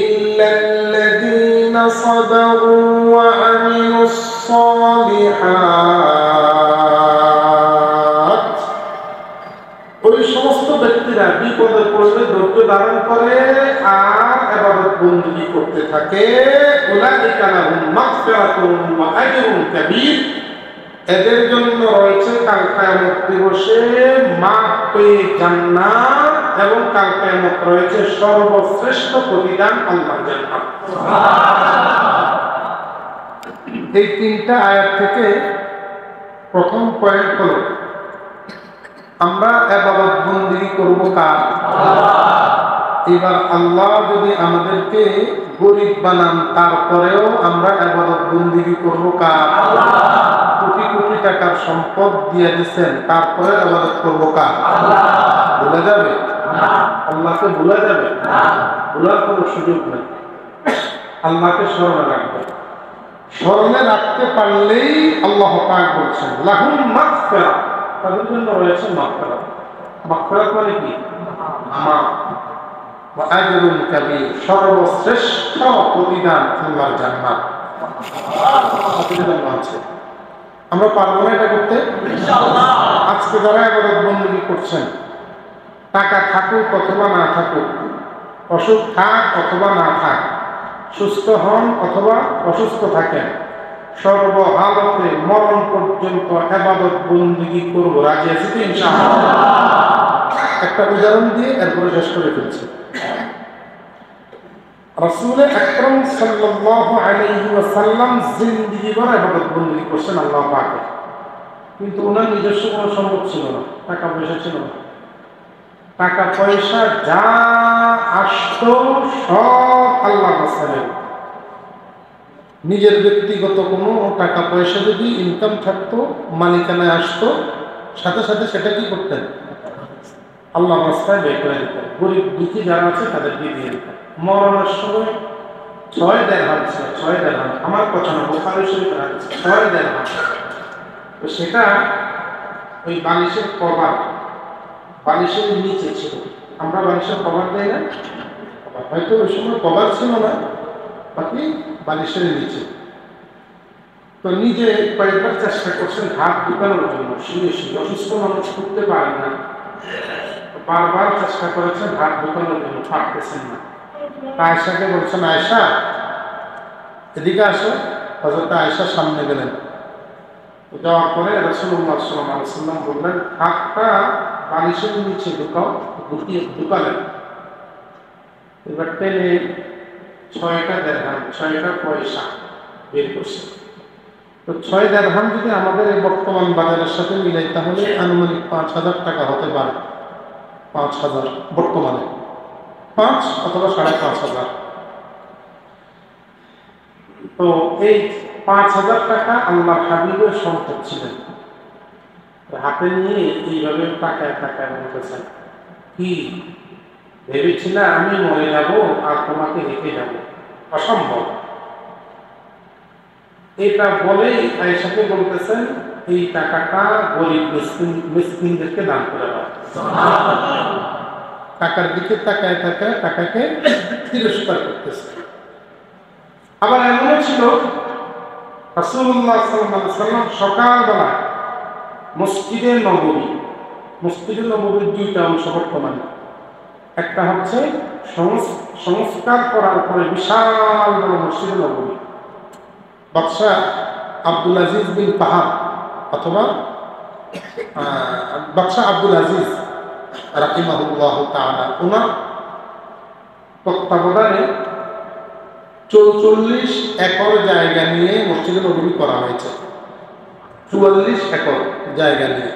ইল্লাল্লাযীনা সাবারু ওয়া আমিলুস সালিহাত, ওই সমস্ত ব্যক্তিরা বিপদে পড়লে ধৈর্য ধারণ করে আর ইবাদত বندگی করতে থাকে, উলাইকা লাহুম মাগফিরাতুন ওয়া আজরুন কাবীর, এদের জন্য রয়েছে কাল কিয়ামত দিবসে মাফ পেয়ে জান্নাত এবং কাল কিয়ামত রয়েছে সর্বশ্রেষ্ঠ প্রতিদান আল্লাহর জান্নাত। সুবহানাল্লাহ। এই তিনটা আয়াত থেকে প্রথম পয়েন্ট হলো আমরা ইবাদত বندگی করব কার? এবার আল্লাহ যদি আমাদেরকে গরিব বানান তারপরেও আমরা ইবাদত বندگی করব কার? কোটি কোটি টাকার সম্পদ দিয়ে দিয়েছেন তারপরে ইবাদত করব কার? ভুলে যাবে না, আল্লাহকে ভুলে যাবে না, ভুলার কোনো সুযোগ নেই। আল্লাহকে স্মরণে রাখবে, স্মরণে রাখতে পারলেই আল্লাহ পাক বলছেন লাহুম মাগফিরাত, তাদের জন্য রয়েছে মাগফিরাত। মাগফিরাত মানে কি? মাফ। ওয়া আজরুন কাবীর, সর্বশ্রেষ্ঠ প্রতিদান আল্লাহর জান্নাত। সুবহানাল্লাহ। আছে আমরা পারবো না এটা করতে ইনশাআল্লাহ। আজকে যারা ইবাদত বندگی করছেন, টাকা থাকুক অথবা না থাকুক, অসুখ থাক অথবা না থাক, সুস্থ হন অথবা অসুস্থ থাকেন, সর্বহালতে মরণ পর্যন্ত ইবাদত বندگی করব, রাজি আছি তো ইনশাআল্লাহ। একটা উদাহরণ দিয়ে এরপরে শেষ করে ফেলছি। রাসূল আকরাম সাল্লাল্লাহু আলাইহি ওয়াসাল্লাম জিন্দেগি ভর ইবাদত বندگی করছেন আল্লাহ পাকের, কিন্তু ওনার নিজস্ব কোনো সম্পদ ছিল না, টাকা পয়সা ছিল না। টাকা পয়সা যা আসতো সব আল্লাহর রাস্তায়। নিজের ব্যক্তিগত কোনো টাকা পয়সা যদি ইনকাম থাকতো, মালিকানায় আসতো, সাথে সাথে সেটা কি করতেন? আল্লাহর রাস্তায় ব্যয় করে দিতেন। গরিব দুঃখী যারা আছে তাদেরকে দিয়ে দিতেন। মরণের সময় 6 দিরহাম ছিল, 6 দিরহাম, আমার কথা না, বুখারী শরীফে আছে 6 দিরহাম। তো সেটা ওই বালিশের কভার, বালিশের নিচে ছিল। আমরা বালিশের কভার দেই না, হয়তো ওই সময় কভার ছিল না, বাকি বালিশের নিচে। তো নিজে কয়েকবার চেষ্টা করছেন হাত ঢুকানোর জন্য, শুয়ে শুয়ে, অসুস্থ মানুষ করতে পারেন না, বারবার চেষ্টা করেছেন হাত ঢুকানোর জন্য, পারতেছেন না। আয়েশাকে বলছেন, আয়েশা এদিকে আসো। হযরত আয়েশা সামনে গেলেন, যাওয়ার পরে রাসূলুল্লাহ সাল্লাল্লাহু আলাইহি ওয়াসাল্লাম বললেন, হাতটা বালিশের নিচে ঢুকাও। ঢুকালেন। এবার টেনে 6টা দিরহাম, 6টা পয়সা বের করছে। তো 6 দিরহাম যদি আমাদের এই বর্তমান বাজারের সাথে মিলাই তাহলে আনুমানিক 5000 টাকা হতে পারে। 5000 বর্তমানে 5 অথবা 5,500। তো এই 5000 টাকা আল্লাহর হাবিবের সম্পদ ছিলেন। হাতে নিয়ে এইভাবে টাকায় টাকায় বলতেছেন, কি ভেবেছিলাম আমি মরে যাব আর তোমাকে রেখে যাব? অসম্ভব। এটা বলেই আয়েশাকে বলতেছেন, এই টাকাটা গরিব মিসকিনদেরকে দান করে দাও। টাকার দিকে তাকায় তাকায় টাকাকে তিরস্কার করতেছে। আবার এমনও ছিল রাসূলুল্লাহ সাল্লাল্লাহু আলাইহি ওয়াসাল্লাম সকালবেলা মসজিদে নববীর 2টা অংশ বর্তমানে। একটা হচ্ছে সংস্কার করার পরে বিশাল বড় মসজিদে নববী, বাদশাহ আব্দুল আজিজ বিন ফাহাদ অথবা বাদশাহ আব্দুল আজিজ রাহিমাহুল্লাহ তাআলা, ওনার তত্ত্বাবধানে 44 একর জায়গা নিয়ে মসজিদে নববী করা হয়েছে। 44 একর জায়গা নিয়ে।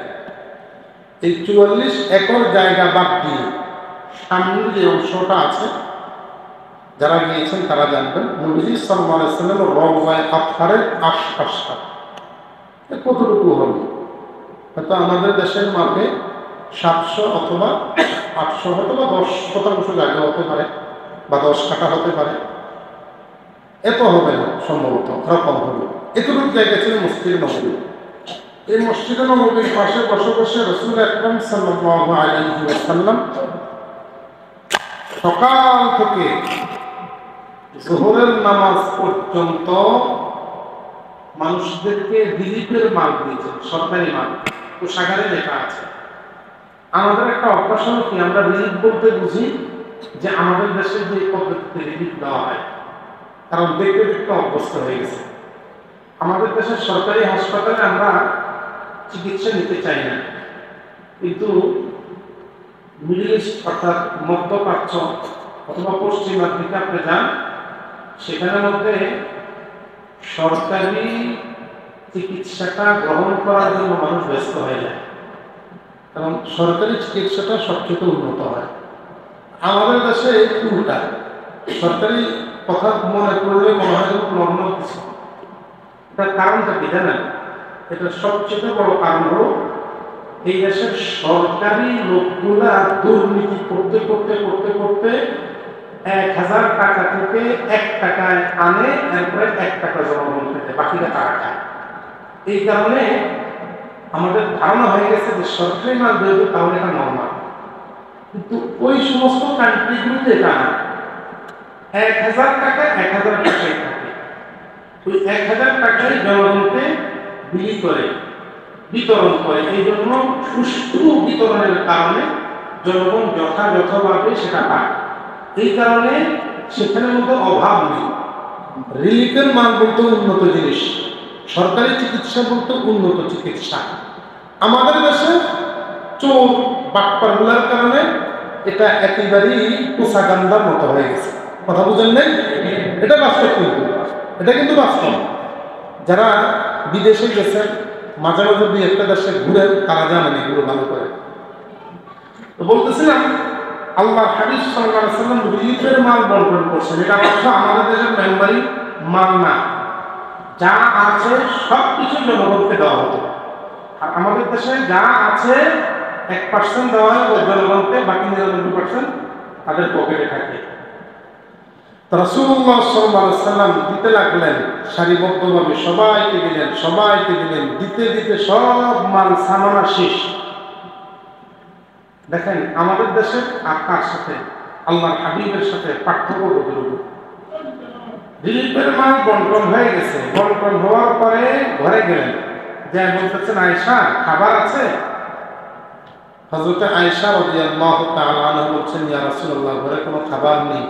এই 44 একর জায়গা বাদ দিয়ে সামনের যে অংশটা আছে, যারা গিয়েছেন তারা জানবেন, নবীজি সাল্লাল্লাহু আলাইহি ওয়াসাল্লাম রওজায়ে আতহারের আশপাশটা কতটুকু হবে? হয়তো আমাদের দেশের মাপে 700 অথবা 800 অথবা 10% জায়গা হতে পারে, বা 10 কাঠা হতে পারে। এত হবে না সম্ভবত, আরো কম হবে। এতটুকু জায়গা ছিল মসজিদে নববী। এই মসজিদে নববীর পাশে বসে বসে রাসূল আকরাম সাল্লাল্লাহু আলাইহি ওয়াসাল্লাম সকাল থেকে জোহরের নামাজ পর্যন্ত মানুষদেরকে রিলিফের মাল দিয়েছে, সরকারি মাল কোষাগারে লেখা আছে। আমাদের একটা অভ্যাস হলো কি, আমরা রিলিফ বলতে বুঝি যে আমাদের দেশে যে পদ্ধতিতে রিলিফ দেওয়া হয়, কারণ দেখতে দেখতে অভ্যস্ত হয়ে গেছে। আমাদের দেশের সরকারি হাসপাতালে আমরা চিকিৎসা নিতে চাই না, কিন্তু মিডল ইস্ট অর্থাৎ মধ্যপ্রাচ্য অথবা পশ্চিমার দিকে আপনি যান, সেখানের মধ্যে সরকারি চিকিৎসাটা গ্রহণ করার জন্য মানুষ ব্যস্ত হয়ে যায়, কারণ সরকারি চিকিৎসাটা সবচেয়ে উন্নত হয়। আমাদের দেশে উল্টা, সরকারি কথা মনে করলে মনে হয় নর্মাল কিছু। এটার কারণটা কি জানেন? এটা সবচেয়ে বড় কারণ হলো এই দেশের সরকারি লোকগুলা দুর্নীতি করতে করতে করতে করতে 1000 টাকা থেকে 1 টাকায় আনে, এরপরে 1 টাকা জনগণকে দেয়, বাকিটা টাকা খায়। এই কারণে আমাদের ধারণা হয়ে গেছে যে সরকারি মাল যেহেতু তাহলে এটা নর্মাল, কিন্তু ওই সমস্ত কান্ট্রিগুলোতে এটা না। 1000 টাকা 1000 টাকাই থাকে, ওই 1000 টাকাই জনগণকে বিলি করে বিতরণ করে। এই জন্য সুষ্ঠু বিতরণের কারণে জনগণ যথাযথভাবে সেটা পায়। এই কারণে সেখানের মধ্যে অভাব নেই। রিলিফের মাল বলতে উন্নত জিনিস, সরকারি চিকিৎসা বলতে উন্নত চিকিৎসা। আমাদের দেশে চোর বাটপারগুলার কারণে এটা একেবারেই পোষাগান্ধার মতো হয়ে গেছে। কথা বুঝেন নাই? এটা বাস্তব, এটা কিন্তু বাস্তব। যারা বিদেশে গেছেন, মাঝে মাঝে দুই একটা দেশে ঘুরে, তারা জানেন এগুলো ভালো করে। তো বলতেছিলাম, আল্লাহ হাবিব সাল্লাল্লাহু আলাইহি ওয়াসাল্লাম রিলিফের মাল বন্টন করছেন। এটা অবশ্য আমাদের দেশের মেম্বারি মাল না, যা আছে সব কিছু জনগণকে দেওয়া হতো। আর আমাদের দেশে যা আছে 1% দেওয়া হয় ওই জনগণকে, বাকি 99% তাদের পকেটে থাকে। রাসূলুল্লাহ সাল্লাল্লাহু আলাইহি ওয়াসাল্লাম দিতে লাগলেন, সারিবদ্ধভাবে সবাইকে দিলেন, সবাইকে দিলেন। দিতে দিতে সব মাল সামানা শেষ। দেখেন আমাদের দেশের আকার সাথে আল্লাহর হাবিবের সাথে পার্থক্য কতটুকু। রিলিফের মাল বন্টন হয়ে গেছে, বন্টন হওয়ার পরে ঘরে গেলেন, যে বলতেছেন আয়েশা খাবার আছে? হযরত আয়েশা রাদিয়াল্লাহু তাআলা আনহা বলছেন, ইয়া রাসূলুল্লাহ ঘরে কোনো খাবার নেই।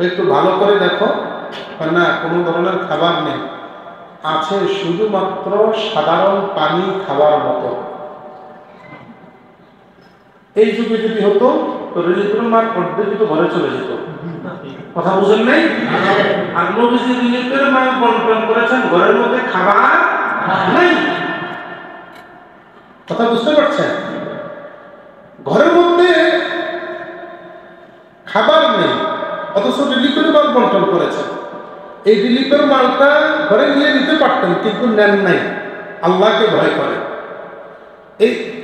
একটু ভালো করে দেখো, না কোনো ধরনের খাবার নেই, আছে শুধুমাত্র সাধারণ পানি খাওয়ার মতো। এই যুগে যদি হতো তো রিলিফের মাল অর্ধেক ঘরে চলে যেত। কথা বুঝেন নাই? আর নবীজি রিলিফের মাল বন্টন করেছেন, ঘরের মধ্যে খাবার নেই। কথা বুঝতে পারছেন? ঘরের মধ্যে খাবার নেই, অথচ রিলিফের মাল বন্টন করেছেন। এই রিলিফের মালটা ঘরে নিয়ে নিতে পারতেন, কিন্তু নেন নাই, আল্লাহকে ভয় করে।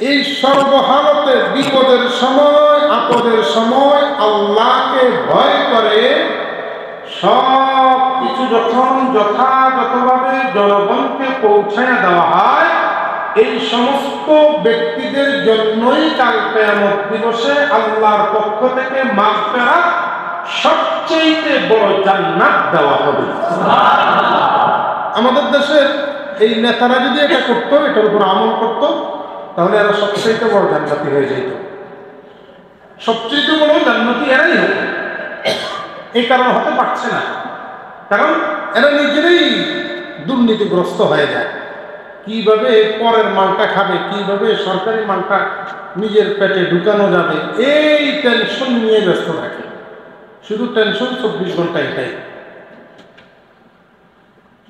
এই সর্বহালতে বিপদের সময়, আপদের সময় আল্লাহকে ভয় করে সব কিছু যখন যথাযথভাবে জনগণকে পৌঁছায় দেওয়া হয়, এই সমস্ত ব্যক্তিদের জন্যই কাল কিয়ামত দিবসে আল্লাহর পক্ষ থেকে মাগফিরাত, সবচেয়ে বড় জান্নাত দেওয়া হবে। আমাদের দেশের এই নেতারা যদি এটা করতো, এটার উপর আমল করতো, তাহলে এরা সবচেয়ে বড় জান্নাতি হয়ে যেত। সবচেয়ে বড় জান্নাতি এরাই হতো। এই কারণ হতে পারছে না, কারণ এরা নিজেরাই দুর্নীতিগ্রস্ত হয়ে যায়। কিভাবে পরের মালটা খাবে, কিভাবে সরকারি মালটা নিজের পেটে ঢুকানো যাবে, এই টেনশন নিয়ে ব্যস্ত থাকে। শুধু টেনশন 24 ঘন্টা এটাই।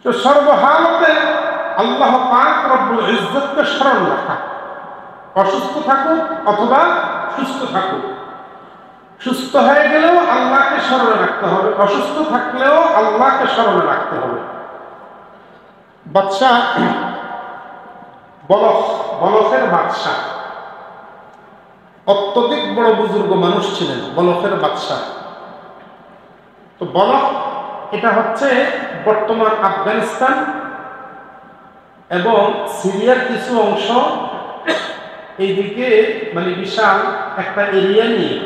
তো সর্বহালতে আল্লাহ পাক রব্বুল ইজ্জতকে স্মরণ রাখা, অসুস্থ থাকুক অথবা সুস্থ থাকুক, সুস্থ হয়ে গেলেও আল্লাহকে স্মরণে রাখতে হবে, অসুস্থ থাকলেও আল্লাহকে স্মরণে রাখতে হবে। বাদশাহ বলখের বাদশাহ অত্যধিক বড় বুজুর্গ মানুষ ছিলেন, বলখের বাদশাহ। তো বলখ এটা হচ্ছে বর্তমান আফগানিস্তান এবং সিরিয়ার কিছু অংশ, এইদিকে মানে বিশাল একটা এরিয়া নিয়ে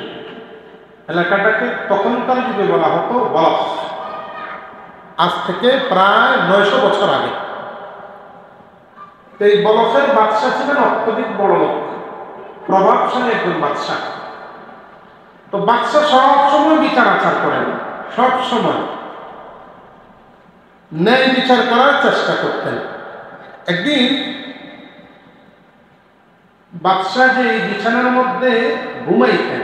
এলাকাটাকে তখনকার যুগে বলা হতো বলখ, আজ থেকে প্রায় 900 বছর আগে। এই বলখের বাদশা ছিলেন অত্যধিক বড় লোক, প্রভাবশালী একজন বাদশা। তো বাদশা সবসময় বিচার আচার করেন, সব সময় ন্যায় বিচার করার চেষ্টা করতেন। একদিন বাদশা যে এই বিছানার মধ্যে ঘুমাইতেন,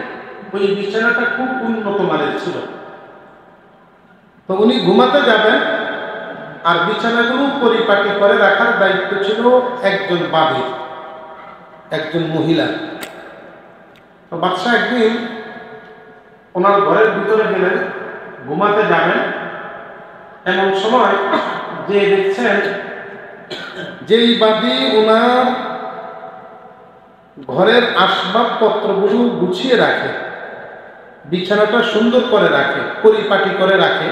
ওই বিছানাটা খুব উন্নত মানের ছিল। তো উনি ঘুমাতে যাবেন, আর বিছানাগুলো পরিপাটি করে রাখার দায়িত্ব ছিল একজন বাদী, একজন মহিলা। তো বাদশা একদিন ওনার ঘরের ভিতরে গেলেন, ঘুমাতে যাবেন। এমন সময় যে দেখছেন যেই বাদী ওনার ঘরের আসবাবপত্রগুলো গুছিয়ে রাখে, বিছানাটা সুন্দর করে রাখে, পরিপাটি করে রাখে,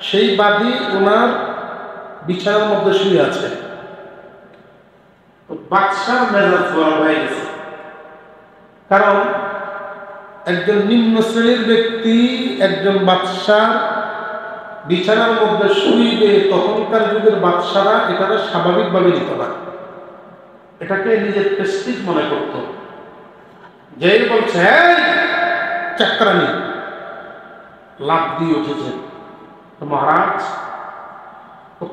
সেই বাদী ওনার বিছানার মধ্যে শুয়ে আছে। বাদশার মেজাজ গরম হয়ে গেছে, কারণ একজন নিম্ন শ্রেণীর ব্যক্তি একজন বাদশার বিছানার মধ্যে শুইবে, তখনকার যুগের বাদশারা এটা স্বাভাবিকভাবে নিত না, এটাকে নিজের প্রেস্টিজ মনে করত। যেই বলছে চাকরানি, লাভ দিয়ে উঠেছে, মহারাজ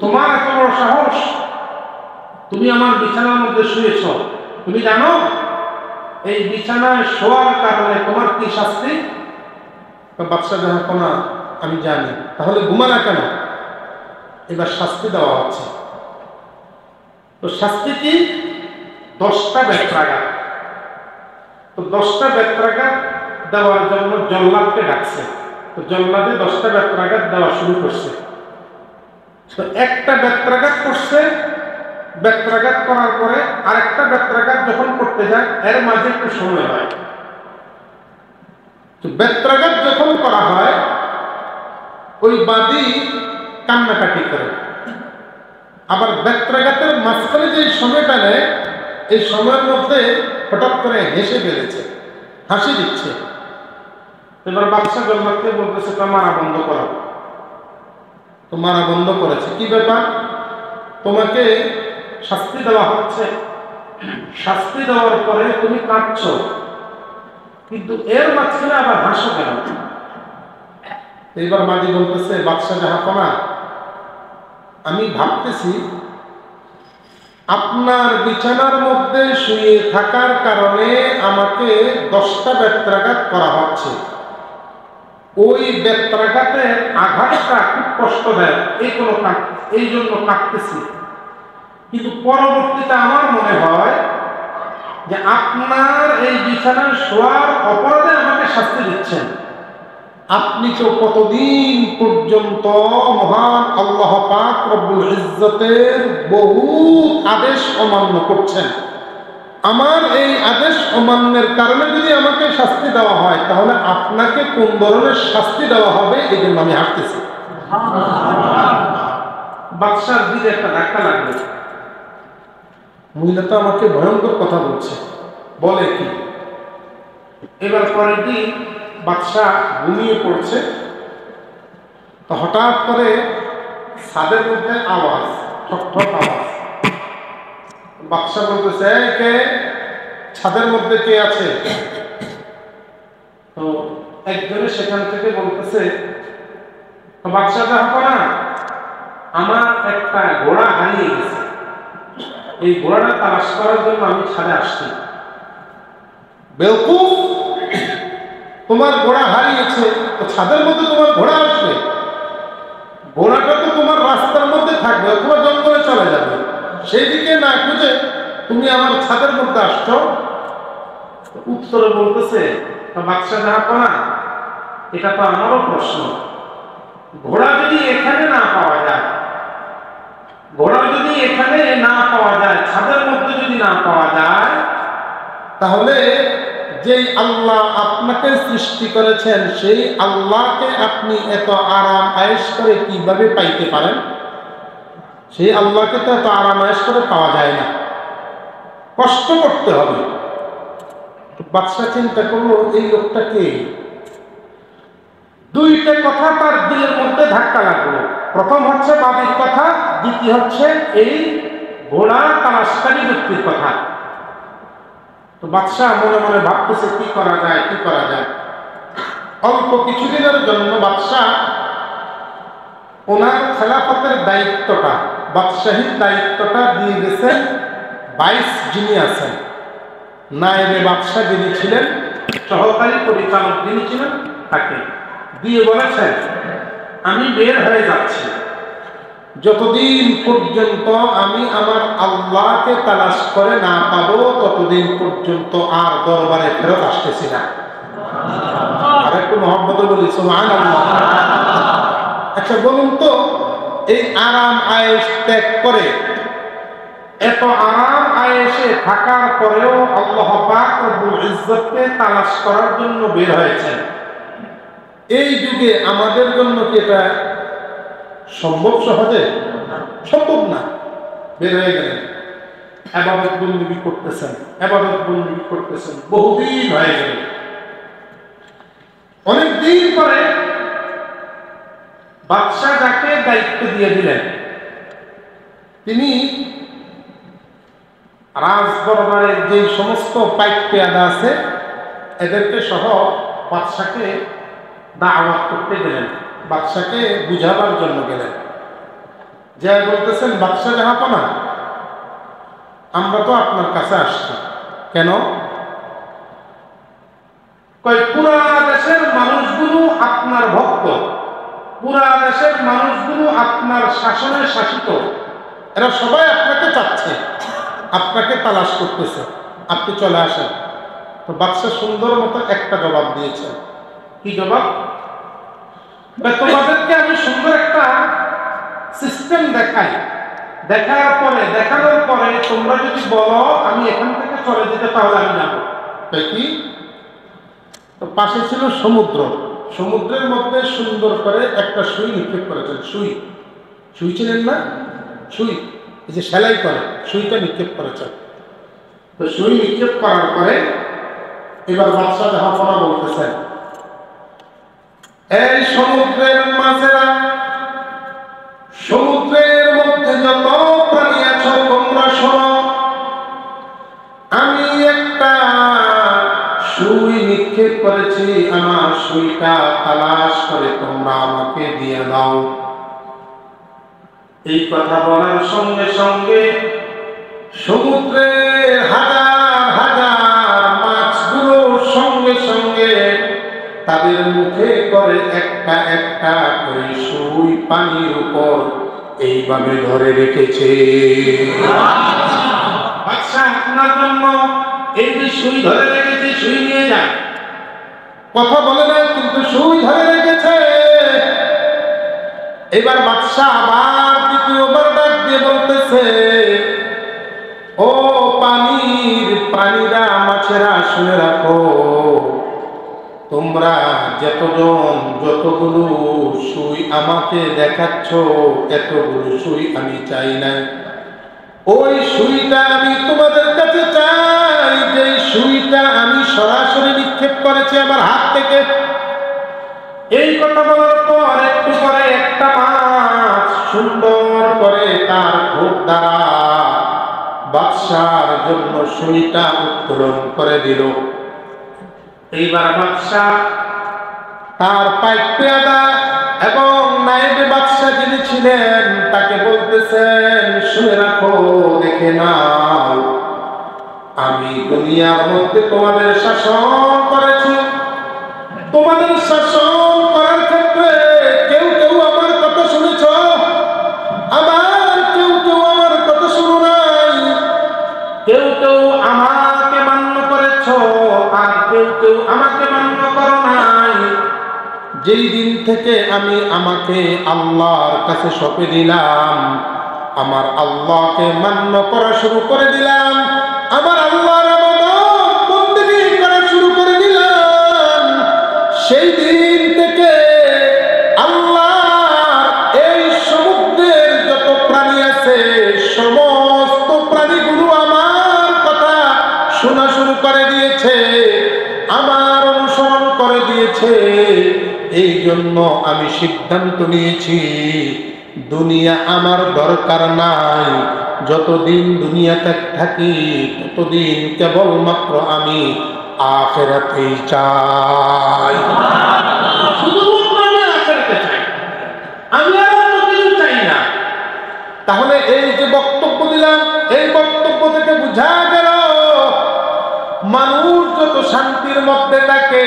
তোমার এত বড় সাহস, তুমি আমার বিছানার মধ্যে শুয়েছ, তুমি জানো এই বিছানায় শোয়ার কারণে তোমার কি শাস্তি? বাদশা যখন আমি জানি, তাহলে ঘুমানা কেন? এবার শাস্তি দেওয়া হচ্ছে। তো শাস্তি কি? 10টা বেত্রাঘাত। তো 10টা বেত্রাঘাত দেওয়ার জন্য জল্লাদকে ডাকছে। তো জল্লাদে 10টা বেত্রাঘাত দেওয়া শুরু করছে। তো একটা বেত্রাঘাত করছে, বেত্রাঘাত করার পরে আরেকটা বেত্রাঘাত যখন করতে যায়, এর মাঝে একটু সময় হয়। তো বেত্রাঘাত যখন করা হয়, ওই বাদী কান্নাকাটি করে। আবার বেত্রাঘাতের মাঝখানে যে সময়টা নেয়, এই সময়ের মধ্যে হঠাৎ করে হেসে ফেলেছে, হাসি দিচ্ছে। এবার বাদশা জল্লাদকে বলতেছে তা মারা বন্ধ করো। তো মারা বন্ধ করেছে। কি ব্যাপার? তোমাকে শাস্তি দেওয়া হচ্ছে, শাস্তি দেওয়ার পরে তুমি কাঁদছ, কিন্তু এর মাঝখানে আবার হাসো কেন? এইবার বাদী বলতেছে বাদশা জাহাপনা, আমি ভাবতেছি আপনার বিছানার মধ্যে শুয়ে থাকার কারণে আমাকে 10টা বেত্রাঘাত করা হচ্ছে। ওই বেত্রাঘাতের আঘাতটা খুব কষ্ট দেয়, এই জন্য কাঁদতেছি। কিন্তু পরবর্তীতে আমার মনে হয় যে আপনার এই বিছানায় শোয়ার অপরাধে আমাকে শাস্তি দিচ্ছেন। আপনি তো কতদিন পর্যন্ত মহান আল্লাহ পাক রব্বুল ইজ্জতের বহু আদেশ অমান্য করছেন। আমার এই আদেশ অমান্যের কারণে যদি আমাকে শাস্তি দেওয়া হয়, তাহলে আপনাকে কোন ধরনের শাস্তি দেওয়া হবে, এই জন্য আমি হাঁটতেছি। বাদশার দিকে একটা ধাক্কা লাগবে, মহিলা তো আমাকে ভয়ঙ্কর কথা বলছে, বলে কি? এবার পরের দিন বাদশা ঘুমিয়ে পড়ছে। তো হঠাৎ করে ছাদের মধ্যে আওয়াজ, ঠক ঠক আওয়াজ। বাদশা বলতেছে কে? ছাদের মধ্যে কে আছে? তো একজনে সেখান থেকে বলতেছে বাদশা জাহাপনা, আমার একটা ঘোড়া হারিয়ে গেছে, এই ঘোড়াটা তালাশ করার জন্য আমি ছাদে আসছি। বেওকুফ, তোমার ঘোড়া হারিয়েছে, তো ছাদের মধ্যে তোমার ঘোড়া আসবে? ঘোড়াটা তো তোমার রাস্তার মধ্যে থাকবে অথবা জঙ্গলে চলে যাবে, সেই দিকে না খুঁজে তুমি আমার ছাদের মধ্যে আসছো। উত্তরে বলতেছে বাদশা জাহাপনা, এটা তো আমারও প্রশ্ন। ঘোড়া যদি এখানে না পাওয়া যায়, ঘোড়া যদি এখানে না পাওয়া যায়, ছাদের মধ্যে যদি না পাওয়া যায়, তাহলে যেই আল্লাহ আপনাকে সৃষ্টি করেছেন, সেই আল্লাহকে আপনি এত আরাম আয়েশ করে কিভাবে পাইতে পারেন? সেই আল্লাহকে তো এত আরাম আয়েশ করে পাওয়া যায় না, কষ্ট করতে হবে। বাদশা চিন্তা করলো এই লোকটা কে? দুইটা কথা তার দিলের মধ্যে ধাক্কা লাগলো। প্রথম হচ্ছে বাবির কথা, দ্বিতীয় হচ্ছে এই ঘোড়া তালাশকারী ব্যক্তির কথা। তো বাদশাহ মনে মনে ভাবতেছে কি করা যায়, কি করা যায়। অল্প কিছুদিনের জন্য বাদশাহ ওনার খেলাফতের দায়িত্বটা, বাদশাহীর দায়িত্বটা দিয়ে গেছেন 22 যিনি আছেন, নায়েবে বাদশাহ যিনি ছিলেন, সহকারী পরিচালক যিনি ছিলেন, তাকে দিয়ে বলেছেন আমি বের হয়ে যাচ্ছি, যতদিন পর্যন্ত আমি আমার আল্লাহকে তালাশ করে না পাবো ততদিন পর্যন্ত আর দরবারে ফেরত আসতেছি না। আর একটু মহব্বত বলি সুবহানাল্লাহ। আচ্ছা বলুন তো, এই আরাম আয়েশ ত্যাগ করে, এত আরাম আয়েশে থাকার পরেও আল্লাহ পাক রব্বুল ইজ্জতকে তালাশ করার জন্য বের হয়েছেন, এই যুগে আমাদের জন্য কি এটা সম্ভব? সহজে সম্ভব না। বের হয়ে গেলেন, ইবাদত বন্দেগী করতেছেন, বহুদিন হয়ে গেল। অনেকদিন পরে বাদশাহ যাকে দায়িত্ব দিয়ে দিলেন, তিনি রাজ দরবারের যে সমস্ত পাইক পেয়াদা আছে এদেরকে সহ বাদশাকে দাওয়াত করতে গেলেন, বাদশাকে বুঝাবার জন্য গেলেন। যে বলতেছেন বাদশাহ জাহাপনা, আমরা তো আপনার কাছে আসছি। কেন? পুরা দেশের মানুষগুলো আপনার ভক্ত, পুরা দেশের মানুষগুলো আপনার শাসনে শাসিত, এরা সবাই আপনাকে চাচ্ছে, আপনাকে তালাশ করতেছে, আপনি চলে আসেন। তো বাদশাহ সুন্দর মতো একটা জবাব দিয়েছেন। কি জবাব? তোমাদেরকে আমি সুন্দর একটা সিস্টেম দেখাই, দেখানোর পরে তোমরা যদি বলো আমি এখান থেকে চলে যেতে, তাহলে আমি যাবো। তাই কি? তো পাশে ছিল সমুদ্র, সমুদ্রের মধ্যে সুন্দর করে একটা সুই নিক্ষেপ করেছেন। সুই ছিলেন না? সুই, এই যে সেলাই করে, সুইটা নিক্ষেপ করেছেন। তো সুই নিক্ষেপ করার পরে এবার বাদশাহ জাহাপনা বলতেছেন, এই সমুদ্রের মাঝেরা, সমুদ্রের মধ্যে যত প্রাণী আছো তোমরা শোনো, আমি একটা সুই নিক্ষেপ করেছি, আমার সুইটা তালাশ করে তোমরা আমাকে দিয়ে দাও। এই কথা বলার সঙ্গে সঙ্গে সমুদ্রের হাজার হাজার মাছগুলো সঙ্গে সঙ্গে তাদের মুখে করে একটা একটা করে সুই পানির উপর এইভাবে ধরে রেখেছে। বাদশাহ আপনার জন্য এই যে সুই ধরে রেখেছে, সুই নিয়ে যান। কথা বলে না, কিন্তু সুই ধরে রেখেছে। এবার বাদশাহ আবার দ্বিতীয়বার ডাক দিয়ে বলতেছে, ও পানির প্রাণীরা, মাছেরা, শুনে রাখো, তোমরা যতগুলো সুই আমাকে দেখাচ্ছ, এতগুলো সুই আমি চাই না। ওই সুইটা আমি তোমাদের কাছে চাই, যে সুইটা আমি সরাসরি নিক্ষেপ করেছি আমার হাত থেকে। এই কথা বলার পর একটু পরে একটা মাছ সুন্দর করে তার ঠোঁট দ্বারা বাদশার জন্য সুইটা উত্তোলন করে দিল। এইবার বাদশাহ তার পাইক পেয়াদা এবং নায়েবে বাদশাহ যিনি ছিলেন তাকে বলতেছেন, শুনে রাখো, দেখে নাও, আমি দুনিয়ার মধ্যে তোমাদের শাসন করেছি। তোমাদের শাসন করার ক্ষেত্রে কেউ কেউ আমার কথা শুনেছ, আবার কেউ কেউ আমার কথা শুনো নাই। কেউ কেউ আমাকে মান্য করেছ, আর কেউ কেউ আমাকে মান্য করো নাই। যেই দিন থেকে আমি আমাকে আল্লাহর কাছে সঁপে দিলাম, আমার আল্লাহকে মান্য করা শুরু করে দিলাম, আমার আল্লাহর ইবাদত বন্দেগী করা শুরু করে দিলাম, সেই দিন থেকে আল্লাহর এই সমুদ্রের যত প্রাণী আছে সমস্ত প্রাণীগুলো আমার কথা শোনা শুরু করে দিয়েছে, আমার অনুসরণ করে দিয়েছে। এই জন্য আমি সিদ্ধান্ত নিয়েছি দুনিয়া আমার দরকার নাই। যতদিন দুনিয়াতে থাকি ততদিন কেবলমাত্র আমি আখিরাতেই চাই। শুধুমাত্র আমি আখিরাতে চাই, আমি আর অন্য কিছু চাই না। তাহলে এই যে বক্তব্য দিলাম, এই বক্তব্য থেকে বোঝা গেল মানুষ যত শান্তির মধ্যে থাকে,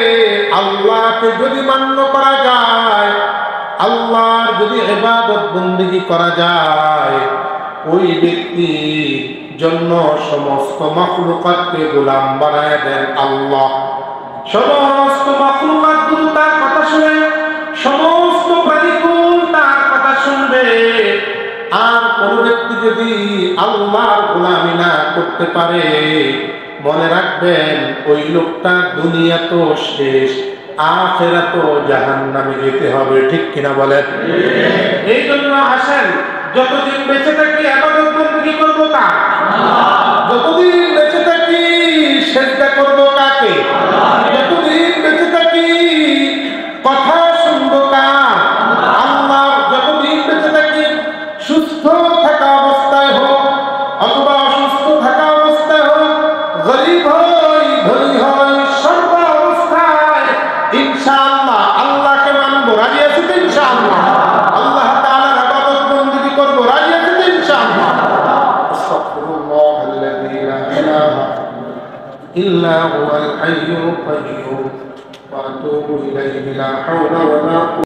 আল্লাহকে যদি মান্য করা যায়, আল্লাহর যদি ইবাদত বন্দেগী করা যায়, ওই ব্যক্তির জন্য সমস্ত মাখলুকাতকে গোলাম বানায় দেন আল্লাহ। সমস্ত মাখলুকাতগুলো তার কথা শুনে, সমস্ত প্রাণীকুল তার কথা শুনবে। আর কোন ব্যক্তি যদি আল্লাহর গোলামি না করতে পারে, মনে রাখবেন ওই লোকটা দুনিয়া তো শেষ, আখিরাত তো জাহান্নামে যেতে হবে। ঠিক কিনা বলেন? এই জন্য আসেন, যতদিন বেঁচে থাকি ইবাদত বন্দেগী করব কার? যতদিন বেঁচে থাকি সিজদা করব কাকে? যতদিন বেঁচে থাকি কথা শুনবো কার? আল্লাহ। যতদিন বেঁচে থাকি সুস্থ থাকা অবস্থায় হোক অথবা অসুস্থ থাকা অবস্থায় হোক, গরিব হই ধনী হই, সর্ব অবস্থায় ইনশাআল্লাহ আল্লাহকে মানবো। রাজি আছি তো ইনশাআল্লাহ? আল্লাহ তাআলার ইবাদত বন্দেগী করব। রাজি আছি তো ইনশাআল্লাহ? আস্তাগফিরুল্লাহাল্লাযী লা ইলাহা ইল্লা হুয়াল হাইয়ুল কাইয়্যুম ওয়া আতুবু ইলাইহি লা হাওলা ওয়া লা